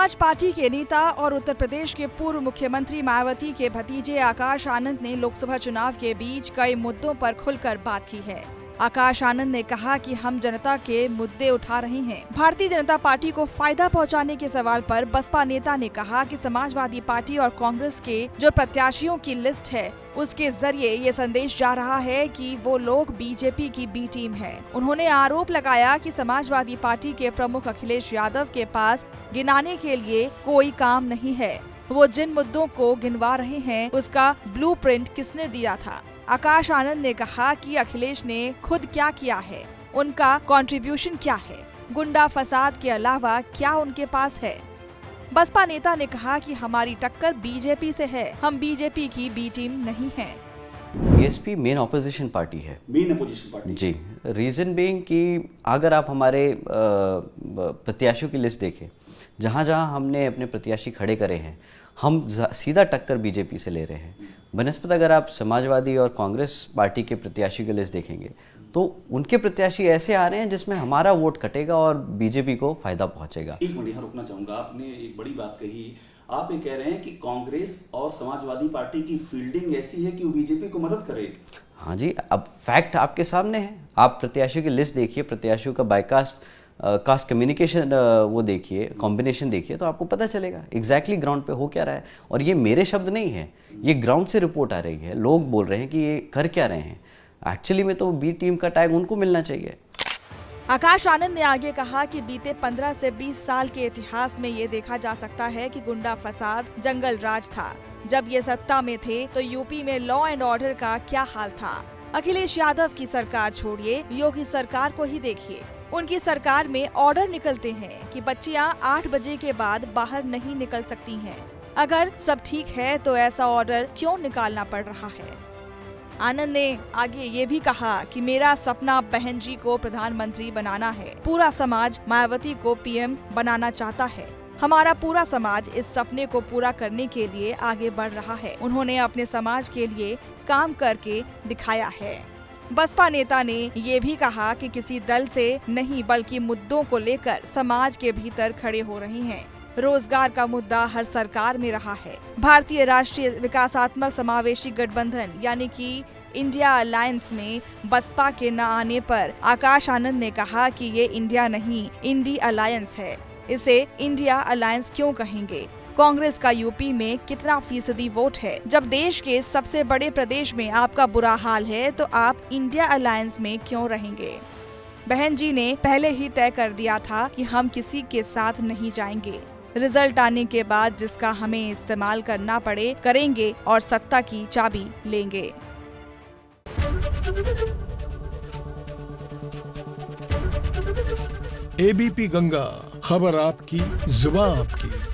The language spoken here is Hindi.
समाज पार्टी के नेता और उत्तर प्रदेश के पूर्व मुख्यमंत्री मायावती के भतीजे आकाश आनंद ने लोकसभा चुनाव के बीच कई मुद्दों पर खुलकर बात की है। आकाश आनंद ने कहा कि हम जनता के मुद्दे उठा रहे हैं। भारतीय जनता पार्टी को फायदा पहुंचाने के सवाल पर बसपा नेता ने कहा कि समाजवादी पार्टी और कांग्रेस के जो प्रत्याशियों की लिस्ट है उसके जरिए ये संदेश जा रहा है कि वो लोग बीजेपी की बी टीम है। उन्होंने आरोप लगाया कि समाजवादी पार्टी के प्रमुख अखिलेश यादव के पास गिनाने के लिए कोई काम नहीं है। वो जिन मुद्दों को गिनवा रहे हैं उसका ब्लूप्रिंट किसने दिया था। आकाश आनंद ने कहा कि अखिलेश ने खुद क्या किया है, उनका कंट्रीब्यूशन क्या है, गुंडा फसाद के अलावा क्या उनके पास है। बसपा नेता ने कहा कि हमारी टक्कर बीजेपी से है, हम बीजेपी की बी टीम नहीं हैं। बीएसपी मेन ऑपोजिशन पार्टी है। मेन अपोजिशन पार्टी जी, रीजन बीइंग कि अगर आप हमारे प्रत्याशियों की लिस्ट देखें, जहाँ जहाँ हमने अपने प्रत्याशी खड़े करे हैं, हम सीधा टक्कर बीजेपी से ले रहे हैं। बनस्पत अगर आप समाजवादी और कांग्रेस पार्टी के प्रत्याशी की लिस्ट देखेंगे तो उनके प्रत्याशी ऐसे आ रहे हैं जिसमें हमारा वोट कटेगा और बीजेपी को फायदा पहुंचेगा। एक मिनट यहाँ रुकना चाहूंगा। आपने एक बड़ी बात कही। आप ये कह रहे हैं कि कांग्रेस और समाजवादी पार्टी की फील्डिंग ऐसी है कि वो बीजेपी को मदद करे। हाँ जी, अब फैक्ट आपके सामने है। आप प्रत्याशियों की लिस्ट देखिए, प्रत्याशियों का बायकास्ट कास्ट कम्युनिकेशन वो देखिए, कॉम्बिनेशन देखिए, तो आपको पता चलेगा एग्जैक्टली ग्राउंड पे हो क्या रहा है। और ये मेरे शब्द नहीं है, ये ग्राउंड से रिपोर्ट आ रही है। लोग बोल रहे हैं कि ये कर क्या रहे हैं। एक्चुअली में तो बी टीम का टैग उनको मिलना चाहिए। आकाश आनंद ने आगे कहा कि बीते 15 से 20 साल के इतिहास में ये देखा जा सकता है कि गुंडा फसाद जंगल राज था। जब ये सत्ता में थे तो यूपी में लॉ एंड ऑर्डर का क्या हाल था। अखिलेश यादव की सरकार छोड़िए, योगी सरकार को ही देखिए। उनकी सरकार में ऑर्डर निकलते हैं कि बच्चियां 8 बजे के बाद बाहर नहीं निकल सकती हैं। अगर सब ठीक है तो ऐसा ऑर्डर क्यों निकालना पड़ रहा है। आनंद ने आगे ये भी कहा कि मेरा सपना बहन जी को प्रधानमंत्री बनाना है। पूरा समाज मायावती को पीएम बनाना चाहता है। हमारा पूरा समाज इस सपने को पूरा करने के लिए आगे बढ़ रहा है। उन्होंने अपने समाज के लिए काम करके दिखाया है। बसपा नेता ने ये भी कहा कि किसी दल से नहीं बल्कि मुद्दों को लेकर समाज के भीतर खड़े हो रहे हैं। रोजगार का मुद्दा हर सरकार में रहा है। भारतीय राष्ट्रीय विकासात्मक समावेशी गठबंधन यानी कि इंडिया अलायंस में बसपा के न आने पर आकाश आनंद ने कहा कि ये इंडिया नहीं, इंडी अलायंस है। इसे इंडिया अलायंस क्यों कहेंगे। कांग्रेस का यूपी में कितना फीसदी वोट है। जब देश के सबसे बड़े प्रदेश में आपका बुरा हाल है तो आप इंडिया अलायंस में क्यों रहेंगे। बहन जी ने पहले ही तय कर दिया था कि हम किसी के साथ नहीं जाएंगे। रिजल्ट आने के बाद जिसका हमें इस्तेमाल करना पड़े करेंगे और सत्ता की चाबी लेंगे। एबीपी गंगा, खबर आपकी, जुबान आपकी।